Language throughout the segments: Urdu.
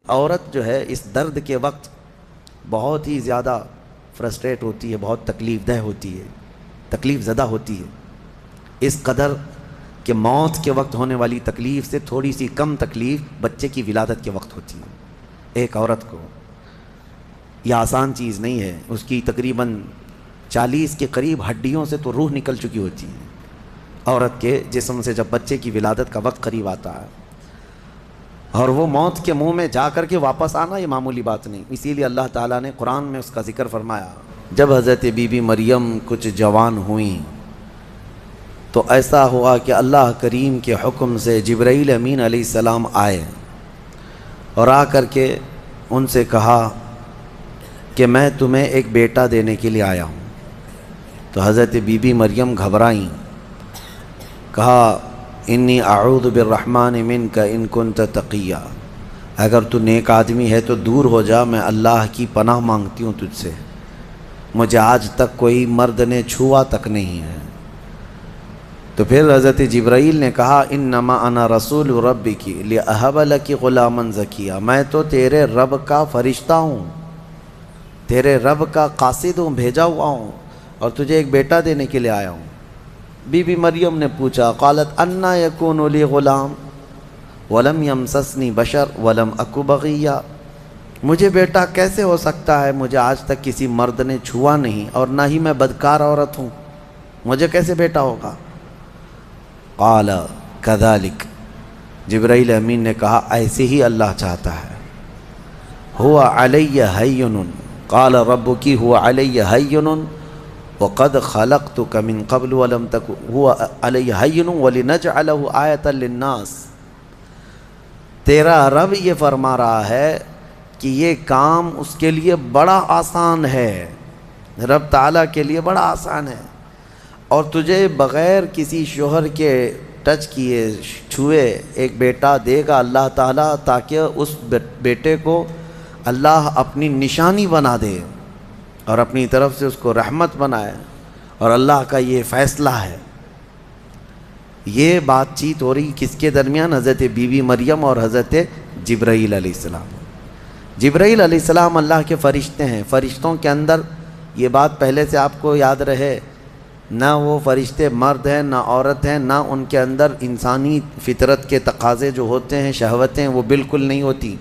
عورت جو ہے اس درد کے وقت بہت ہی زیادہ فرسٹریٹ ہوتی ہے، بہت تکلیف دہ ہوتی ہے، تکلیف زدہ ہوتی ہے، اس قدر کہ موت کے وقت ہونے والی تکلیف سے تھوڑی سی کم تکلیف بچے کی ولادت کے وقت ہوتی ہے۔ ایک عورت کو یہ آسان چیز نہیں ہے، اس کی تقریباً 40 کے قریب ہڈیوں سے تو روح نکل چکی ہوتی ہے عورت کے جسم سے، جب بچے کی ولادت کا وقت قریب آتا ہے، اور وہ موت کے منہ میں جا کر کے واپس آنا یہ معمولی بات نہیں۔ اسی لیے اللہ تعالیٰ نے قرآن میں اس کا ذکر فرمایا، جب حضرت بی بی مریم کچھ جوان ہوئیں تو ایسا ہوا کہ اللہ کریم کے حکم سے جبرائیل امین علیہ السلام آئے اور آ کر کے ان سے کہا کہ میں تمہیں ایک بیٹا دینے کے لیے آیا ہوں۔ تو حضرت بی بی مریم گھبرائیں، کہا انی اعوذ بالرحمن منک ان کنت تقیا، اگر تو نیک آدمی ہے تو دور ہو جا، میں اللہ کی پناہ مانگتی ہوں تجھ سے، مجھے آج تک کوئی مرد نے چھوا تک نہیں ہے۔ تو پھر حضرت جبرائیل نے کہا انما انا رسول ربک لاہب لک غلاما زکیا، میں تو تیرے رب کا فرشتہ ہوں، تیرے رب کا قاصد ہوں، بھیجا ہوا ہوں، اور تجھے ایک بیٹا دینے کے لیے آیا ہوں۔ بی بی مریم نے پوچھا، قالت انا یکون لی غلام ولم یمسسنی بشر ولم اک بغیا، مجھے بیٹا کیسے ہو سکتا ہے، مجھے آج تک کسی مرد نے چھوا نہیں اور نہ ہی میں بدکار عورت ہوں، مجھے کیسے بیٹا ہوگا؟ قال کذالک، جبرائیل امین نے کہا ایسے ہی اللہ چاہتا ہے۔ هو علی ہین، قال ربک هو علی ہین وقد خلقتک من قبل ولم تک هو علی ہین ولنجعلہ آیۃ للناس، تیرا رب یہ فرما رہا ہے کہ یہ کام اس کے لیے بڑا آسان ہے، رب تعالیٰ کے لیے بڑا آسان ہے، اور تجھے بغیر کسی شوہر کے ٹچ کیے چھوئے ایک بیٹا دے گا اللہ تعالیٰ، تاکہ اس بیٹے کو اللہ اپنی نشانی بنا دے اور اپنی طرف سے اس کو رحمت بنائے، اور اللہ کا یہ فیصلہ ہے۔ یہ بات چیت ہو رہی کس کے درمیان؟ حضرت بی بی مریم اور حضرت جبرائیل علیہ السلام۔ جبرائیل علیہ السلام اللہ کے فرشتے ہیں، فرشتوں کے اندر یہ بات پہلے سے آپ کو یاد رہے، نہ وہ فرشتے مرد ہیں نہ عورت ہیں، نہ ان کے اندر انسانی فطرت کے تقاضے جو ہوتے ہیں، شہوتیں، وہ بالکل نہیں ہوتی۔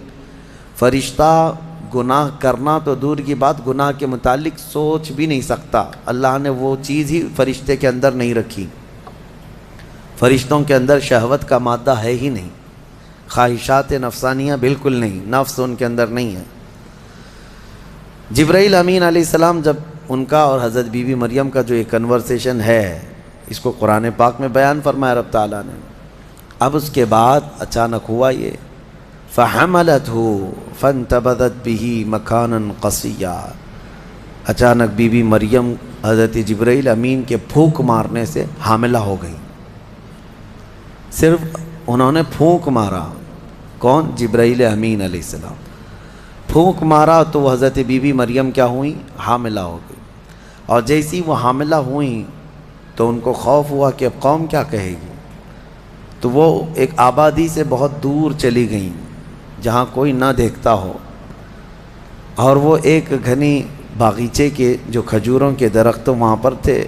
فرشتہ گناہ کرنا تو دور کی بات، گناہ کے متعلق سوچ بھی نہیں سکتا، اللہ نے وہ چیز ہی فرشتے کے اندر نہیں رکھی۔ فرشتوں کے اندر شہوت کا مادہ ہے ہی نہیں، خواہشات نفسانیہ بالکل نہیں، نفس ان کے اندر نہیں ہے۔ جبرائیل امین علیہ السلام جب ان کا اور حضرت بی بی مریم کا جو یہ کنورسیشن ہے، اس کو قرآن پاک میں بیان فرمایا رب تعالیٰ نے۔ اب اس کے بعد اچانک ہوا یہ، فَحَمَلَتْهُ فَانْتَبَذَتْ بِهِ مَكَانًا قَصِيًّا، اچانک بی بی مریم حضرت جبرائیل امین کے پھونک مارنے سے حاملہ ہو گئی۔ صرف انہوں نے پھونک مارا، کون؟ جبرائیل امین علیہ السلام، پھونک مارا تو وہ حضرت بی بی مریم کیا ہوئیں؟ حاملہ ہو گئی۔ اور جیسی وہ حاملہ ہوئیں تو ان کو خوف ہوا کہ اب قوم کیا کہے گی، تو وہ ایک آبادی سے بہت دور چلی گئیں جہاں کوئی نہ دیکھتا ہو، اور وہ ایک گھنی باغیچے کے جو کھجوروں کے درخت وہاں پر تھے،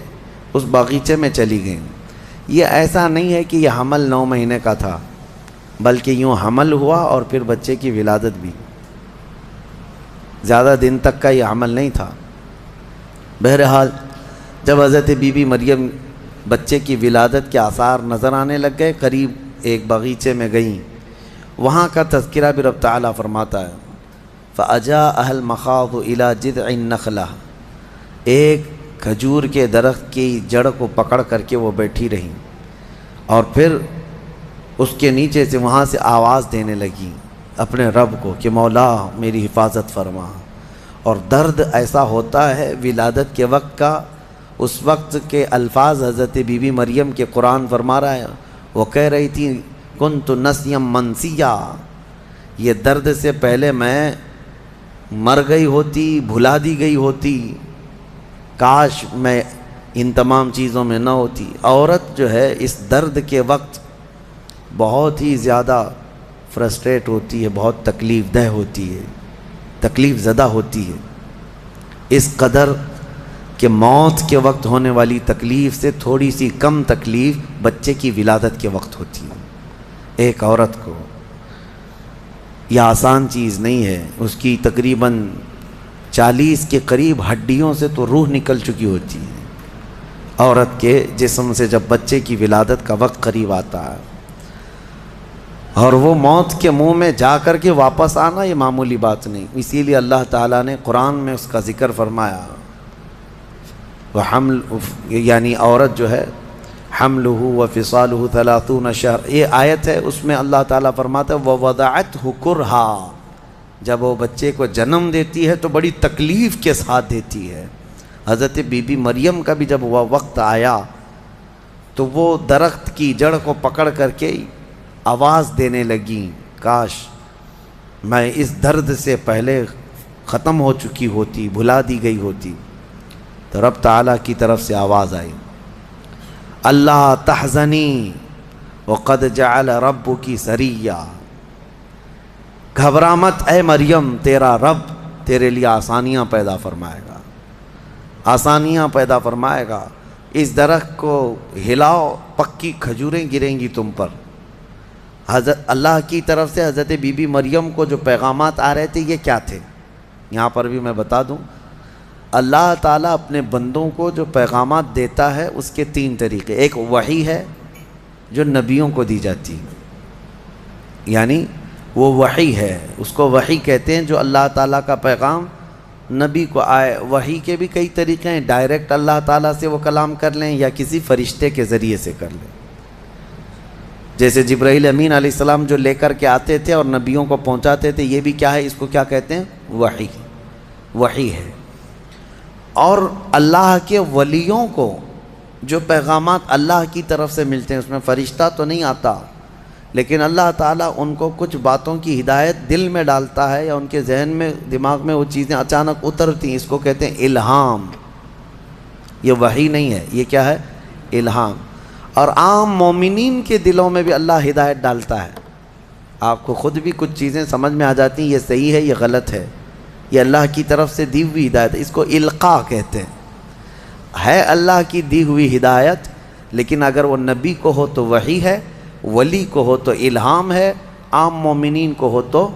اس باغیچے میں چلی گئیں۔ یہ ایسا نہیں ہے کہ یہ حمل 9 مہینے کا تھا، بلکہ یوں حمل ہوا اور پھر بچے کی ولادت بھی، زیادہ دن تک کا یہ عمل نہیں تھا۔ بہرحال جب حضرت بی بی مریم بچے کی ولادت کے آثار نظر آنے لگ گئے، قریب ایک باغیچے میں گئیں، وہاں کا تذکرہ بھی رب تعالیٰ فرماتا ہے، فَأَجَاءَهَا الْمَخَاضُ إِلَى جِذْعِ النَّخْلَةِ، ایک کھجور کے درخت کی جڑ کو پکڑ کر کے وہ بیٹھی رہیں، اور پھر اس کے نیچے سے وہاں سے آواز دینے لگی اپنے رب کو کہ مولا میری حفاظت فرما۔ اور درد ایسا ہوتا ہے ولادت کے وقت کا، اس وقت کے الفاظ حضرت بی بی مریم کے قرآن فرما رہا ہے، وہ کہہ رہی تھی کنت نسیم منسیا، یہ درد سے پہلے میں مر گئی ہوتی، بھلا دی گئی ہوتی، کاش میں ان تمام چیزوں میں نہ ہوتی۔ عورت جو ہے اس درد کے وقت بہت ہی زیادہ فرسٹریٹ ہوتی ہے، بہت تکلیف دہ ہوتی ہے، تکلیف زدہ ہوتی ہے، اس قدر کہ موت کے وقت ہونے والی تکلیف سے تھوڑی سی کم تکلیف بچے کی ولادت کے وقت ہوتی ہے۔ ایک عورت کو یہ آسان چیز نہیں ہے، اس کی تقریباً 40 کے قریب ہڈیوں سے تو روح نکل چکی ہوتی ہے۔ عورت کے جسم سے جب بچے کی ولادت کا وقت قریب آتا ہے اور وہ موت کے منہ میں جا کر کے واپس آنا، یہ معمولی بات نہیں۔ اسی لیے اللہ تعالیٰ نے قرآن میں اس کا ذکر فرمایا، وحمل، یعنی عورت جو ہے حملہ وفصالہ 30 شہر، یہ آیت ہے، اس میں اللہ تعالیٰ فرماتا ہے ووضعتہ کرہا، جب وہ بچے کو جنم دیتی ہے تو بڑی تکلیف کے ساتھ دیتی ہے۔ حضرت بی بی مریم کا بھی جب وہ وقت آیا تو وہ درخت کی جڑ کو پکڑ کر کے آواز دینے لگیں، کاش میں اس درد سے پہلے ختم ہو چکی ہوتی، بھلا دی گئی ہوتی۔ تو رب تعالیٰ کی طرف سے آواز آئی، اللہ تحزنی وقد جعل ربکی سریا، گھبرا مت اے مریم، تیرا رب تیرے لیے آسانیاں پیدا فرمائے گا، آسانیاں پیدا فرمائے گا۔ اس درخت کو ہلاؤ، پکی کھجوریں گریں گی تم پر۔ حضرت اللہ کی طرف سے حضرت بی بی مریم کو جو پیغامات آ رہے تھے یہ کیا تھے؟ یہاں پر بھی میں بتا دوں، اللہ تعالیٰ اپنے بندوں کو جو پیغامات دیتا ہے اس کے 3 طریقے۔ ایک وحی ہے جو نبیوں کو دی جاتی ہے، یعنی وہ وحی ہے، اس کو وحی کہتے ہیں، جو اللہ تعالیٰ کا پیغام نبی کو آئے۔ وحی کے بھی کئی طریقے ہیں، ڈائریکٹ اللہ تعالیٰ سے وہ کلام کر لیں یا کسی فرشتے کے ذریعے سے کر لیں، جیسے جبرائیل امین علیہ السلام جو لے کر کے آتے تھے اور نبیوں کو پہنچاتے تھے، یہ بھی کیا ہے، اس کو کیا کہتے ہیں، وحی، وحی ہے۔ اور اللہ کے ولیوں کو جو پیغامات اللہ کی طرف سے ملتے ہیں، اس میں فرشتہ تو نہیں آتا، لیکن اللہ تعالیٰ ان کو کچھ باتوں کی ہدایت دل میں ڈالتا ہے یا ان کے ذہن میں، دماغ میں وہ چیزیں اچانک اترتی ہیں، اس کو کہتے ہیں الہام۔ یہ وحی نہیں ہے، یہ کیا ہے، الہام۔ اور عام مومنین کے دلوں میں بھی اللہ ہدایت ڈالتا ہے، آپ کو خود بھی کچھ چیزیں سمجھ میں آ جاتی ہیں، یہ صحیح ہے، یہ غلط ہے، یہ اللہ کی طرف سے دی ہوئی ہدایت ہے، اس کو القاء کہتے ہیں۔ ہے اللہ کی دی ہوئی ہدایت، لیکن اگر وہ نبی کو ہو تو وحی ہے، ولی کو ہو تو الہام ہے، عام مومنین کو ہو تو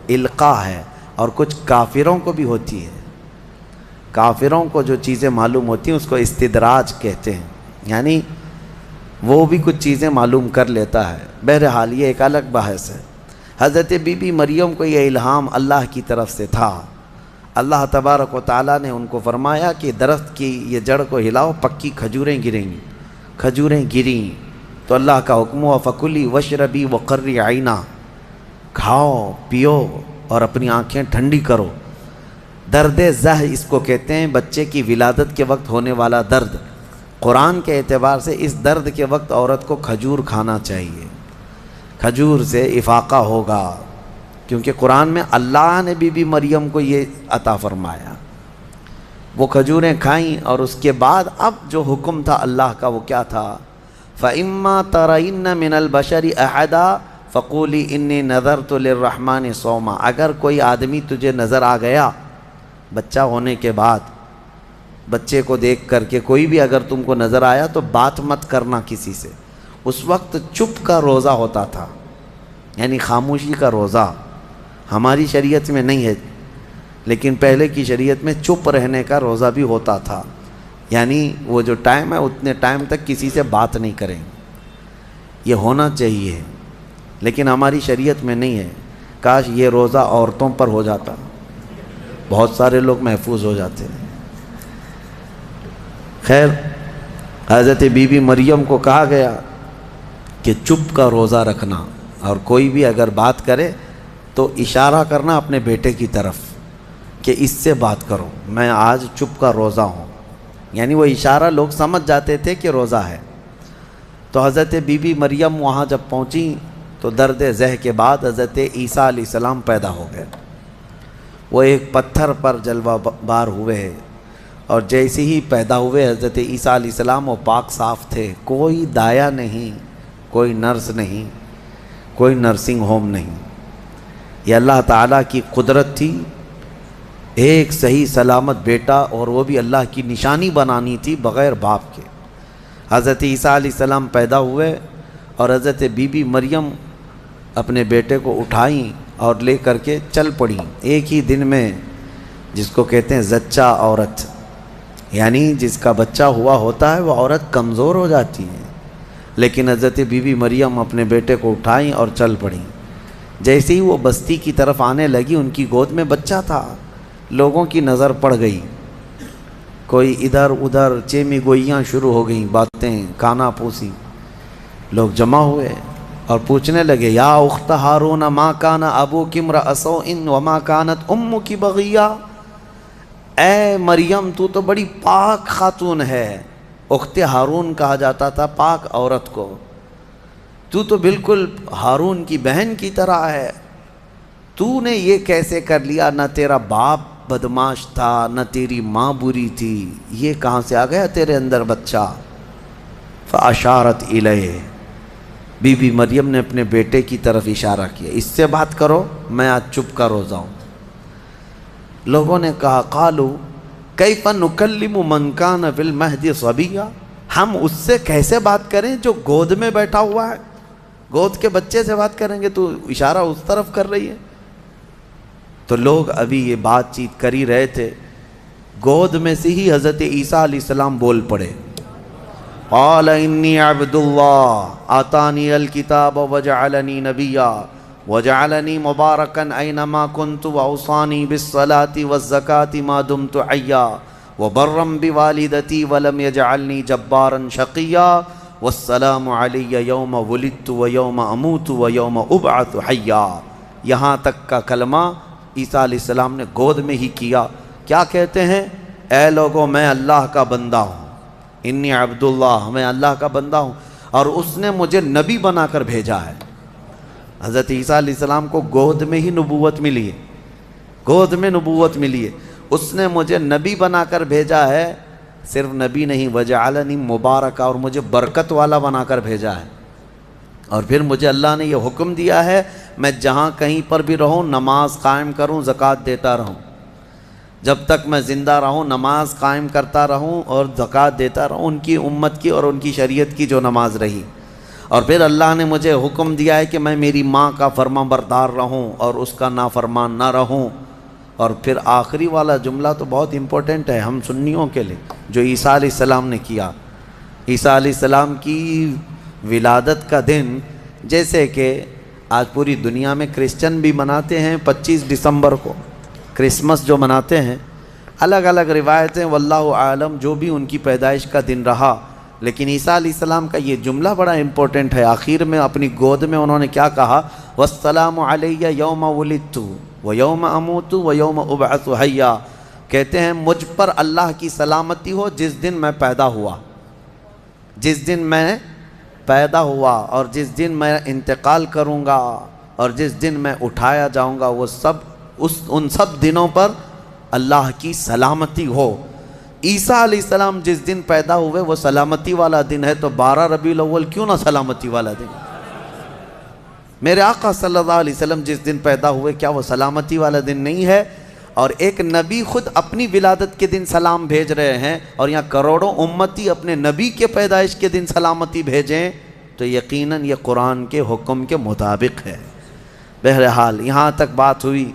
القاء ہے۔ اور کچھ کافروں کو بھی ہوتی ہے، کافروں کو جو چیزیں معلوم ہوتی ہیں اس کو استدراج کہتے ہیں، یعنی وہ بھی کچھ چیزیں معلوم کر لیتا ہے۔ بہرحال یہ ایک الگ بحث ہے۔ حضرت بی بی مریم کو یہ الہام اللہ کی طرف سے تھا۔ اللہ تبارک و تعالیٰ نے ان کو فرمایا کہ درخت کی یہ جڑ کو ہلاؤ، پکی کھجوریں گریں گی۔ کھجوریں گریں تو اللہ کا حکم ہوا فکلی وشربی وقری عینا، کھاؤ پیو اور اپنی آنکھیں ٹھنڈی کرو۔ درد زہ اس کو کہتے ہیں، بچے کی ولادت کے وقت ہونے والا درد۔ قرآن کے اعتبار سے اس درد کے وقت عورت کو کھجور کھانا چاہیے، کھجور سے افاقہ ہوگا، کیونکہ قرآن میں اللہ نے بی بی مریم کو یہ عطا فرمایا۔ وہ کھجوریں کھائیں اور اس کے بعد اب جو حکم تھا اللہ کا وہ کیا تھا، فَإِمَّا تَرَيِنَّ مِنَ الْبَشَرِ أَحَدًا فَقُولِي إِنِّي نَذَرْتُ لِلرَّحْمَنِ صَوْمًا، اگر کوئی آدمی تجھے نظر آ گیا بچہ ہونے کے بعد، بچے کو دیکھ کر کے کوئی بھی اگر تم کو نظر آیا تو بات مت کرنا کسی سے۔ اس وقت چپ کا روزہ ہوتا تھا، یعنی خاموشی کا روزہ، ہماری شریعت میں نہیں ہے، لیکن پہلے کی شریعت میں چپ رہنے کا روزہ بھی ہوتا تھا، یعنی وہ جو ٹائم ہے اتنے ٹائم تک کسی سے بات نہیں کریں، یہ ہونا چاہیے، لیکن ہماری شریعت میں نہیں ہے۔ کاش یہ روزہ عورتوں پر ہو جاتا، بہت سارے لوگ محفوظ ہو جاتے ہیں۔ خیر، حضرت بی بی مریم کو کہا گیا کہ چپ کا روزہ رکھنا، اور کوئی بھی اگر بات کرے تو اشارہ کرنا اپنے بیٹے کی طرف کہ اس سے بات کرو، میں آج چپ کا روزہ ہوں، یعنی وہ اشارہ لوگ سمجھ جاتے تھے کہ روزہ ہے۔ تو حضرت بی بی مریم وہاں جب پہنچی تو درد زہ کے بعد حضرت عیسیٰ علیہ السلام پیدا ہو گئے۔ وہ ایک پتھر پر جلوہ بار ہوئے، اور جیسے ہی پیدا ہوئے حضرت عیسیٰ علیہ السلام وہ پاک صاف تھے، کوئی دایا نہیں، کوئی نرس نہیں، کوئی نرسنگ ہوم نہیں. یہ اللہ تعالیٰ کی قدرت تھی. ایک صحیح سلامت بیٹا، اور وہ بھی اللہ کی نشانی بنانی تھی بغیر باپ کے. حضرت عیسیٰ علیہ السلام پیدا ہوئے اور حضرت بی بی مریم اپنے بیٹے کو اٹھائیں اور لے کر کے چل پڑیں ایک ہی دن میں، جس کو کہتے ہیں زچہ عورت، یعنی جس کا بچہ ہوا ہوتا ہے وہ عورت کمزور ہو جاتی ہے. لیکن حضرت بی بی مریم اپنے بیٹے کو اٹھائیں اور چل پڑیں. جیسے ہی وہ بستی کی طرف آنے لگی، ان کی گود میں بچہ تھا. لوگوں کی نظر پڑ گئی، کوئی ادھر ادھر چیمی گوئیاں شروع ہو گئیں، باتیں کانا پوسی. لوگ جمع ہوئے اور پوچھنے لگے، یا اخت ہارون ما کان ابوک امرأ سوء وما کانت امک بغیہ. اے مریم، تو تو بڑی پاک خاتون ہے. اخت ہارون کہا جاتا تھا پاک عورت کو. تو تو بالکل ہارون کی بہن کی طرح ہے. تو نے یہ کیسے کر لیا؟ نہ تیرا باپ بدماش تھا، نہ تیری ماں بری تھی، یہ کہاں سے آ گیا تیرے اندر بچہ؟ فاشارت الیہ، بی بی مریم نے اپنے بیٹے کی طرف اشارہ کیا، اس سے بات کرو، میں آج چپ کا روزہ ہوں. لوگوں نے کہا، قالوا کیف نکلم من کان فی المہد صبیا، ہم اس سے کیسے بات کریں جو گود میں بیٹھا ہوا ہے؟ گود کے بچے سے بات کریں گے؟ تو اشارہ اس طرف کر رہی ہے. تو لوگ ابھی یہ بات چیت کر ہی رہے تھے، گود میں سے ہی حضرت عیسیٰ علیہ السلام بول پڑے. قال انی عبد اللہ آتانی الکتاب وجعلنی نبیا وجعلنی مبارکا اینما کنت واوصانی بالصلاة والزکاة ما دمت حیا وبرا بوالدتی ولم یجعلنی جبارا شقیا والسلام علی یوم ولدت ویوم اموت ویوم ابعث حیا. یہاں تک کا کلمہ عیسیٰ علیہ السلام نے گود میں ہی کیا. کیا کہتے ہیں؟ اے لوگوں، میں اللہ کا بندہ ہوں، انی عبد اللہ، میں اللہ کا بندہ ہوں، اور اس نے مجھے نبی بنا کر بھیجا ہے. حضرت عیسیٰ علیہ السلام کو گود میں ہی نبوت ملی ہے، گود میں نبوت ملی ہے. اس نے مجھے نبی بنا کر بھیجا ہے. صرف نبی نہیں، وجعلنی مبارکہ، اور مجھے برکت والا بنا کر بھیجا ہے. اور پھر مجھے اللہ نے یہ حکم دیا ہے میں جہاں کہیں پر بھی رہوں نماز قائم کروں، زکوٰۃ دیتا رہوں. جب تک میں زندہ رہوں نماز قائم کرتا رہوں اور زکوٰۃ دیتا رہوں، ان کی امت کی اور ان کی شریعت کی جو نماز رہی. اور پھر اللہ نے مجھے حکم دیا ہے کہ میں میری ماں کا فرما بردار رہوں اور اس کا نافرمان نہ رہوں. اور پھر آخری والا جملہ تو بہت امپورٹنٹ ہے ہم سنیوں کے لیے، جو عیسیٰ علیہ السلام نے کیا. عیسیٰ علیہ السلام کی ولادت کا دن، جیسے کہ آج پوری دنیا میں کرسچن بھی مناتے ہیں 25 دسمبر کو، کرسمس جو مناتے ہیں، الگ الگ روایتیں واللہ عالم جو بھی ان کی پیدائش کا دن رہا. لیکن عیسیٰ علیہ السلام کا یہ جملہ بڑا امپورٹنٹ ہے. آخر میں اپنی گود میں انہوں نے کیا کہا؟ والسلام علی یوم ولدت ویوم اموت ویوم ابعث حیا. کہتے ہیں مجھ پر اللہ کی سلامتی ہو جس دن میں پیدا ہوا، جس دن میں پیدا ہوا، اور جس دن میں انتقال کروں گا، اور جس دن میں اٹھایا جاؤں گا، وہ سب ان سب دنوں پر اللہ کی سلامتی ہو. عیسیٰ علیہ السلام جس دن پیدا ہوئے وہ سلامتی والا دن ہے، تو 12 ربیع الاول کیوں نہ سلامتی والا دن؟ میرے آقا صلی اللہ علیہ وسلم جس دن پیدا ہوئے کیا وہ سلامتی والا دن نہیں ہے؟ اور ایک نبی خود اپنی ولادت کے دن سلام بھیج رہے ہیں، اور یہاں کروڑوں امتی اپنے نبی کے پیدائش کے دن سلامتی بھیجیں، تو یقیناً یہ قرآن کے حکم کے مطابق ہے. بہرحال یہاں تک بات ہوئی.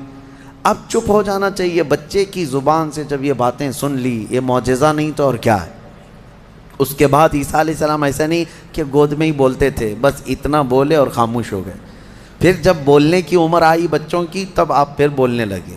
اب چپ ہو جانا چاہیے. بچے کی زبان سے جب یہ باتیں سن لی، یہ معجزہ نہیں تو اور کیا ہے؟ اس کے بعد عیسیٰ علیہ السلام ایسا نہیں کہ گود میں ہی بولتے تھے، بس اتنا بولے اور خاموش ہو گئے. پھر جب بولنے کی عمر آئی بچوں کی، تب آپ پھر بولنے لگے.